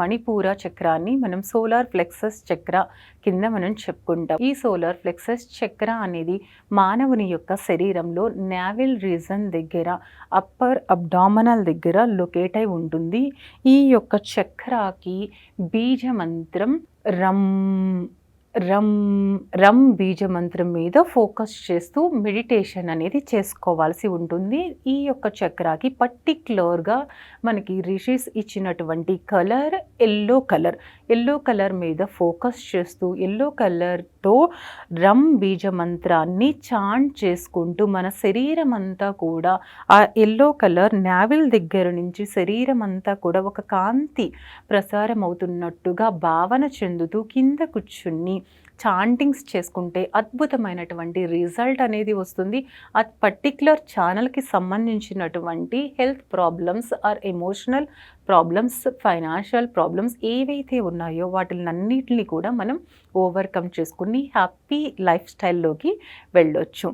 మణిపూర చక్రాన్ని మనం solar plexus చక్ర కింద మనం చెప్పుకుంటాం. ఈ సోలార్ ప్లెక్సస్ చక్ర అనేది మానవుని యొక్క శరీరంలో నావెల్ రీజన్ దగ్గర, అప్పర్ అబ్డామినల్ దగ్గర లొకేట్ అయి ఉంటుంది. ఈ యొక్క చక్రాకి బీజ మంత్రం రం రమ్ రమ్ బీజ మంత్రం మీద ఫోకస్ చేస్తూ మెడిటేషన్ అనేది చేసుకోవాల్సి ఉంటుంది. ఈ యొక్క చక్రాకి పర్టిక్యులర్గా మనకి రిషిస్ ఇచ్చినటువంటి కలర్ ఎల్లో కలర్ మీద ఫోకస్ చేస్తూ ఎల్లో కలర్తో రమ్ బీజ మంత్రాన్ని చాంట్ చేసుకుంటూ మన శరీరం అంతా కూడా ఆ ఎల్లో కలర్ నావిల్ దగ్గర నుంచి శరీరం అంతా కూడా ఒక కాంతి ప్రసారం అవుతున్నట్టుగా భావన చెందుతూ కింద కూర్చుని చాంటింగ్స్ చేసుకుంటే అద్భుతమైనటువంటి రిజల్ట్ అనేది వస్తుంది. ఆ పర్టిక్యులర్ ఛానల్కి సంబంధించినటువంటి health problems or emotional problems, financial problems ఏవైతే ఉన్నాయో వాటినన్నిటిని కూడా మనం ఓవర్కమ్ చేసుకుని హ్యాపీ లైఫ్ స్టైల్లోకి వెళ్ళొచ్చు.